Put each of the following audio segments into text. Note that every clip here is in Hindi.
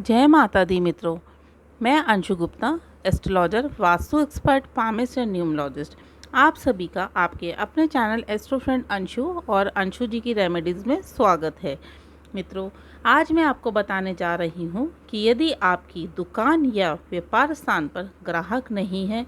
जय माता दी मित्रों। मैं Anshu Gupta, astrologer, vastu expert, palmist and numerologist. आप सभी का आपके अपने चैनल एस्ट्रो फ्रेंड अंशु और अंशु जी की रेमेडीज़ में स्वागत है। मित्रों, आज मैं आपको बताने जा रही हूँ कि यदि आपकी दुकान या व्यापार स्थान पर ग्राहक नहीं है,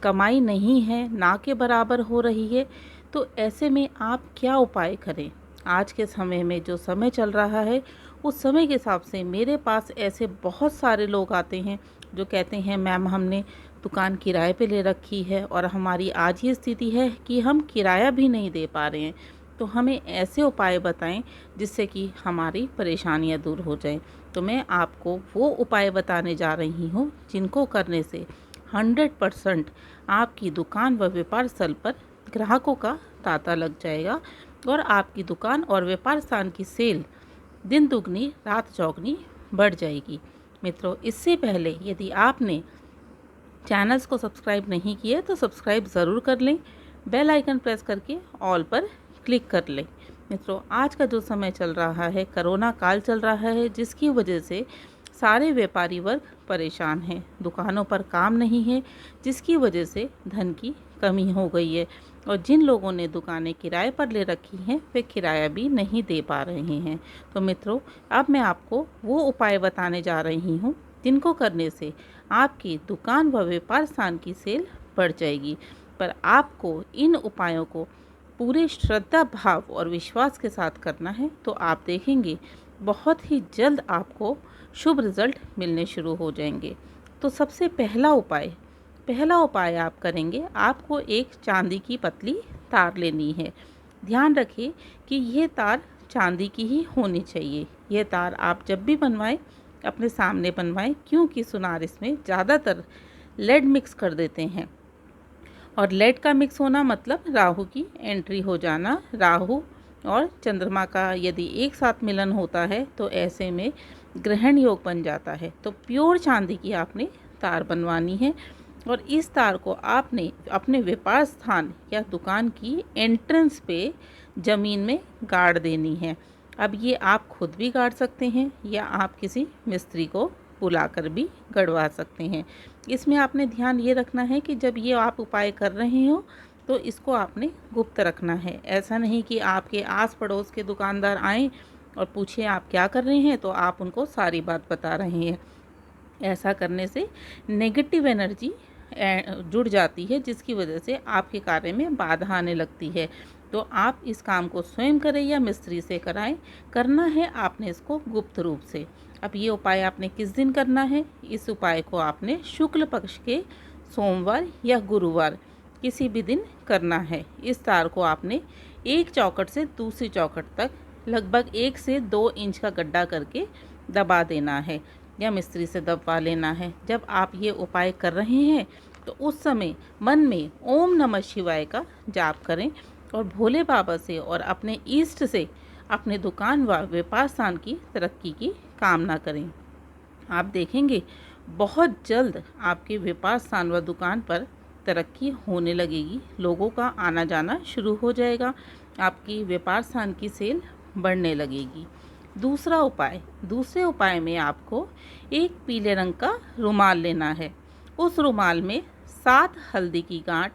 कमाई नहीं है, ना के बराबर हो रही है, तो ऐसे में आप क्या उपाय करें। आज के समय में जो समय चल रहा है उस समय के हिसाब से मेरे पास ऐसे बहुत सारे लोग आते हैं जो कहते हैं मैम हमने दुकान किराए पे ले रखी है और हमारी आज ये स्थिति है कि हम किराया भी नहीं दे पा रहे हैं, तो हमें ऐसे उपाय बताएं जिससे कि हमारी परेशानियां दूर हो जाएं। तो मैं आपको वो उपाय बताने जा रही हूँ जिनको करने से 100% आपकी दुकान व व्यापार स्थल पर ग्राहकों का तांता लग जाएगा और आपकी दुकान और व्यापार स्थान की सेल दिन दुगनी रात चौगनी बढ़ जाएगी। मित्रों, इससे पहले यदि आपने चैनल्स को सब्सक्राइब नहीं किया तो सब्सक्राइब ज़रूर कर लें, बेल आइकन प्रेस करके ऑल पर क्लिक कर लें। मित्रों, आज का जो समय चल रहा है, कोरोना काल चल रहा है, जिसकी वजह से सारे व्यापारी वर्ग परेशान हैं। दुकानों पर काम नहीं है, जिसकी वजह से धन की कमी हो गई है और जिन लोगों ने दुकानें किराए पर ले रखी हैं वे किराया भी नहीं दे पा रहे हैं। तो मित्रों, अब मैं आपको वो उपाय बताने जा रही हूँ जिनको करने से आपकी दुकान व व्यापार स्थान की सेल बढ़ जाएगी। पर आपको इन उपायों को पूरे श्रद्धा भाव और विश्वास के साथ करना है, तो आप देखेंगे बहुत ही जल्द आपको शुभ रिजल्ट मिलने शुरू हो जाएंगे। तो सबसे पहला उपाय आप करेंगे, आपको एक चांदी की पतली तार लेनी है। ध्यान रखें कि ये तार चांदी की ही होनी चाहिए। ये तार आप जब भी बनवाएं अपने सामने बनवाएं, क्योंकि सुनार इसमें ज़्यादातर लेड मिक्स कर देते हैं और लेड का मिक्स होना मतलब राहु की एंट्री हो जाना। राहु और चंद्रमा का यदि एक साथ मिलन होता है तो ऐसे में ग्रहण योग बन जाता है। तो प्योर चांदी की आपने तार बनवानी है और इस तार को आपने अपने व्यापार स्थान या दुकान की एंट्रेंस पे ज़मीन में गाड़ देनी है। अब ये आप खुद भी गाड़ सकते हैं या आप किसी मिस्त्री को बुलाकर भी गड़वा सकते हैं। इसमें आपने ध्यान ये रखना है कि जब ये आप उपाय कर रहे हो तो इसको आपने गुप्त रखना है। ऐसा नहीं कि आपके आस पड़ोस के दुकानदार आएँ और पूछें आप क्या कर रहे हैं तो आप उनको सारी बात बता रहे हैं। ऐसा करने से नेगेटिव एनर्जी जुड़ जाती है, जिसकी वजह से आपके कार्य में बाधा आने लगती है। तो आप इस काम को स्वयं करें या मिस्त्री से कराएं, करना है आपने इसको गुप्त रूप से। अब ये उपाय आपने किस दिन करना है? इस उपाय को आपने शुक्ल पक्ष के सोमवार या गुरुवार किसी भी दिन करना है। इस तार को आपने एक चौखट से दूसरी चौखट तक लगभग 1 से 2 इंच का गड्ढा करके दबा देना है या मिस्त्री से दबवा लेना है। जब आप ये उपाय कर रहे हैं तो उस समय मन में ओम नमः शिवाय का जाप करें और भोले बाबा से और अपने ईष्ट से अपने दुकान व व्यापार स्थान की तरक्की की कामना करें। आप देखेंगे बहुत जल्द आपके व्यापार स्थान व दुकान पर तरक्की होने लगेगी, लोगों का आना जाना शुरू हो जाएगा, आपकी व्यापार स्थान की सेल बढ़ने लगेगी। दूसरे उपाय में आपको एक पीले रंग का रुमाल लेना है। उस रुमाल में 7 हल्दी की गांठ,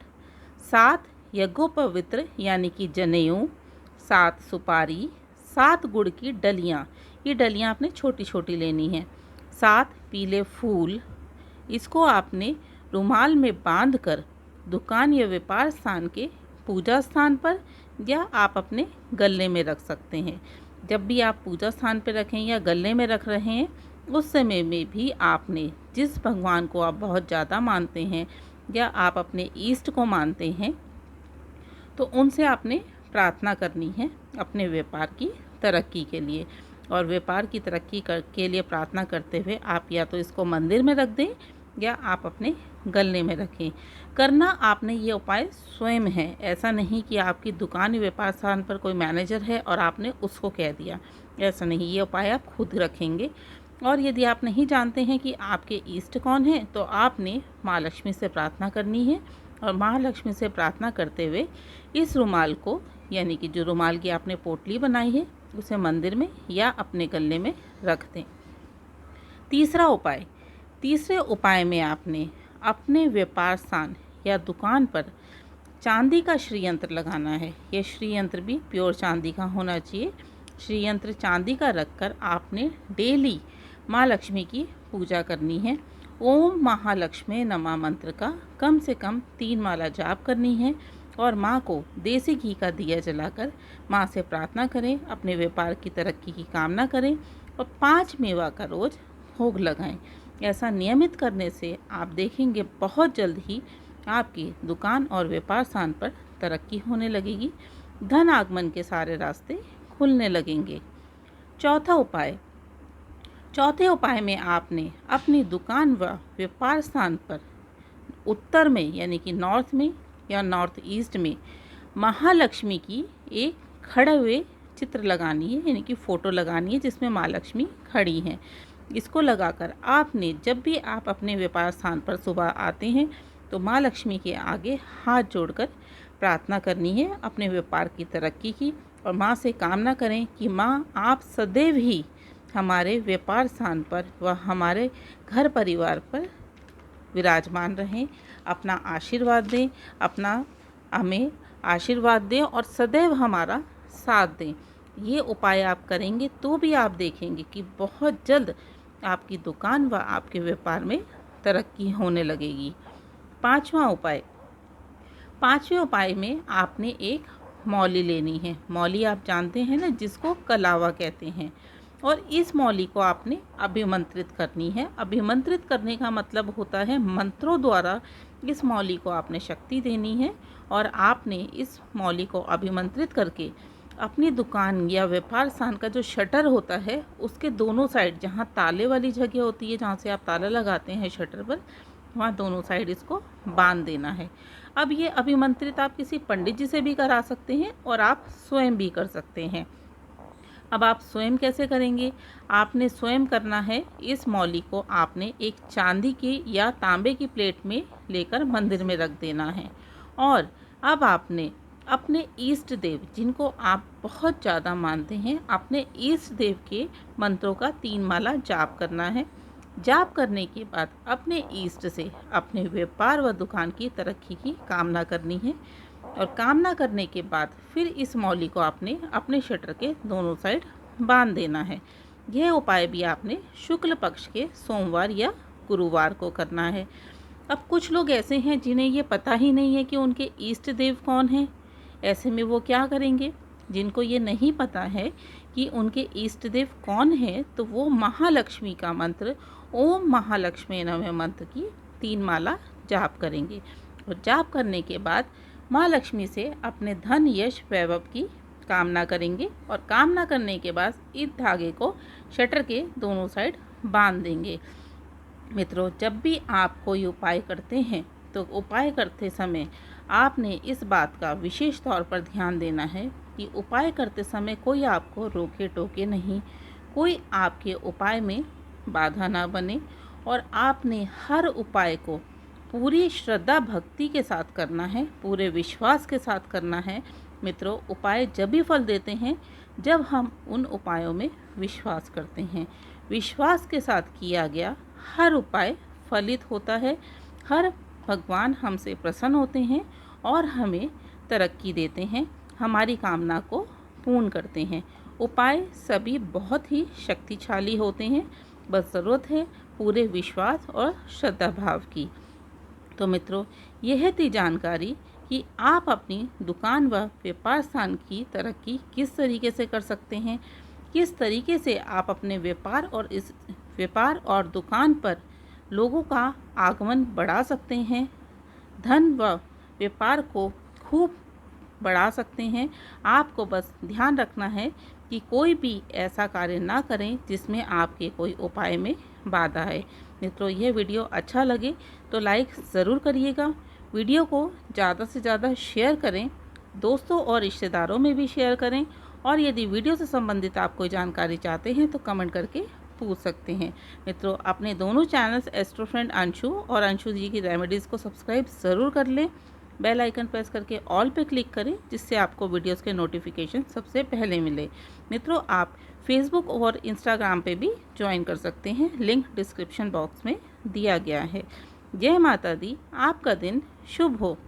7 यज्ञोपवित्र यानी कि जनेऊ, 7 सुपारी, 7 गुड़ की डलियाँ, ये डलियाँ आपने छोटी छोटी लेनी है, 7 पीले फूल, इसको आपने रुमाल में बांधकर दुकान या व्यापार स्थान के पूजा स्थान पर या आप अपने गले में रख सकते हैं। जब भी आप पूजा स्थान पर रखें या गले में रख रहे हैं, उस समय में भी आपने जिस भगवान को आप बहुत ज़्यादा मानते हैं या आप अपने ईष्ट को मानते हैं, तो उनसे आपने प्रार्थना करनी है अपने व्यापार की तरक्की के लिए। और व्यापार की तरक्की के लिए प्रार्थना करते हुए आप या तो इसको मंदिर में रख दें या आप अपने गले में रखें। करना आपने ये उपाय स्वयं है, ऐसा नहीं कि आपकी दुकान या व्यापार स्थान पर कोई मैनेजर है और आपने उसको कह दिया, ऐसा नहीं। ये उपाय आप खुद रखेंगे। और यदि आप नहीं जानते हैं कि आपके ईष्ट कौन है तो आपने माँ लक्ष्मी से प्रार्थना करनी है और माँ लक्ष्मी से प्रार्थना करते हुए इस रुमाल को, यानी कि जो रुमाल की आपने पोटली बनाई है, उसे मंदिर में या अपने गले में रख दें। तीसरा उपाय, तीसरे उपाय में आपने अपने व्यापार स्थान या दुकान पर चांदी का श्रीयंत्र लगाना है। यह श्रीयंत्र भी प्योर चांदी का होना चाहिए। श्रीयंत्र चांदी का रखकर आपने डेली माँ लक्ष्मी की पूजा करनी है। ओम महालक्ष्मी नमः मंत्र का कम से कम 3 माला जाप करनी है और माँ को देसी घी का दिया जलाकर माँ से प्रार्थना करें, अपने व्यापार की तरक्की की कामना करें और 5 मेवा का रोज़ भोग लगाएं। ऐसा नियमित करने से आप देखेंगे बहुत जल्द ही आपकी दुकान और व्यापार स्थान पर तरक्की होने लगेगी, धन आगमन के सारे रास्ते खुलने लगेंगे। चौथे उपाय में आपने अपनी दुकान व व्यापार स्थान पर उत्तर में यानी कि नॉर्थ में या नॉर्थ ईस्ट में महालक्ष्मी की एक खड़े हुए चित्र लगानी है, यानी कि फ़ोटो लगानी है जिसमें माँ लक्ष्मी खड़ी हैं। इसको लगाकर आपने जब भी आप अपने व्यापार स्थान पर सुबह आते हैं तो माँ लक्ष्मी के आगे हाथ जोड़कर प्रार्थना करनी है अपने व्यापार की तरक्की की और माँ से कामना करें कि माँ आप सदैव ही हमारे व्यापार स्थान पर व हमारे घर परिवार पर विराजमान रहें, अपना आशीर्वाद दें, हमें आशीर्वाद दें और सदैव हमारा साथ दें। ये उपाय आप करेंगे तो भी आप देखेंगे कि बहुत जल्द आपकी दुकान व आपके व्यापार में तरक्की होने लगेगी। पांचवें उपाय में आपने एक मौली लेनी है। मौली आप जानते हैं ना, जिसको कलावा कहते हैं, और इस मौली को आपने अभिमंत्रित करनी है। अभिमंत्रित करने का मतलब होता है मंत्रों द्वारा इस मौली को आपने शक्ति देनी है और आपने इस मौली को अभिमंत्रित करके अपनी दुकान या व्यापार स्थान का जो शटर होता है उसके दोनों साइड, जहाँ ताले वाली जगह होती है, जहाँ से आप ताला लगाते हैं शटर पर, वहाँ दोनों साइड इसको बांध देना है। अब ये अभिमंत्रित आप किसी पंडित जी से भी करा सकते हैं और आप स्वयं भी कर सकते हैं। अब आप स्वयं कैसे करेंगे? आपने स्वयं करना है, इस मौली को आपने एक चांदी की या तांबे की प्लेट में लेकर मंदिर में रख देना है और अब आपने अपने इष्ट देव, जिनको आप बहुत ज़्यादा मानते हैं, अपने इष्ट देव के मंत्रों का 3 माला जाप करना है। जाप करने के बाद अपने इष्ट से अपने व्यापार व दुकान की तरक्की की कामना करनी है और कामना करने के बाद फिर इस मौली को आपने अपने शटर के दोनों साइड बांध देना है। यह उपाय भी आपने शुक्ल पक्ष के सोमवार या गुरुवार को करना है। अब कुछ लोग ऐसे हैं जिन्हें ये पता ही नहीं है कि उनके इष्ट देव कौन हैं। ऐसे में वो क्या करेंगे? जिनको ये नहीं पता है कि उनके इष्ट देव कौन है, तो वो महालक्ष्मी का मंत्र ओम महालक्ष्मी नमः मंत्र की 3 माला जाप करेंगे और जाप करने के बाद माँ लक्ष्मी से अपने धन यश वैभव की कामना करेंगे और कामना करने के बाद इस धागे को शटर के दोनों साइड बांध देंगे। मित्रों, जब भी आप कोई उपाय करते हैं तो उपाय करते समय आपने इस बात का विशेष तौर पर ध्यान देना है कि उपाय करते समय कोई आपको रोके टोके नहीं, कोई आपके उपाय में बाधा ना बने और आपने हर उपाय को पूरी श्रद्धा भक्ति के साथ करना है, पूरे विश्वास के साथ करना है। मित्रों, उपाय जब भी फल देते हैं जब हम उन उपायों में विश्वास करते हैं। विश्वास के साथ किया गया हर उपाय फलित होता है। हर भगवान हमसे प्रसन्न होते हैं और हमें तरक्की देते हैं, हमारी कामना को पूर्ण करते हैं। उपाय सभी बहुत ही शक्तिशाली होते हैं, बस ज़रूरत है पूरे विश्वास और श्रद्धा भाव की। तो मित्रों, यह थी जानकारी कि आप अपनी दुकान व व्यापार स्थान की तरक्की किस तरीके से कर सकते हैं, किस तरीके से आप अपने व्यापार और दुकान पर लोगों का आगमन बढ़ा सकते हैं, धन व व्यापार को खूब बढ़ा सकते हैं। आपको बस ध्यान रखना है कि कोई भी ऐसा कार्य ना करें जिसमें आपके कोई उपाय में बाधा है। मित्रों, यह वीडियो अच्छा लगे तो लाइक ज़रूर करिएगा, वीडियो को ज़्यादा से ज़्यादा शेयर करें, दोस्तों और रिश्तेदारों में भी शेयर करें और यदि वीडियो से संबंधित आप कोई जानकारी चाहते हैं तो कमेंट करके पूछ सकते हैं। मित्रों, अपने दोनों चैनल्स एस्ट्रो फ्रेंड अंशु और अंशु जी की रेमेडीज़ को सब्सक्राइब ज़रूर कर लें। बेल आइकन प्रेस करके ऑल पे क्लिक करें जिससे आपको वीडियोस के नोटिफिकेशन सबसे पहले मिले। मित्रों, आप फेसबुक और इंस्टाग्राम पे भी ज्वाइन कर सकते हैं, लिंक डिस्क्रिप्शन बॉक्स में दिया गया है। जय माता दी, आपका दिन शुभ हो।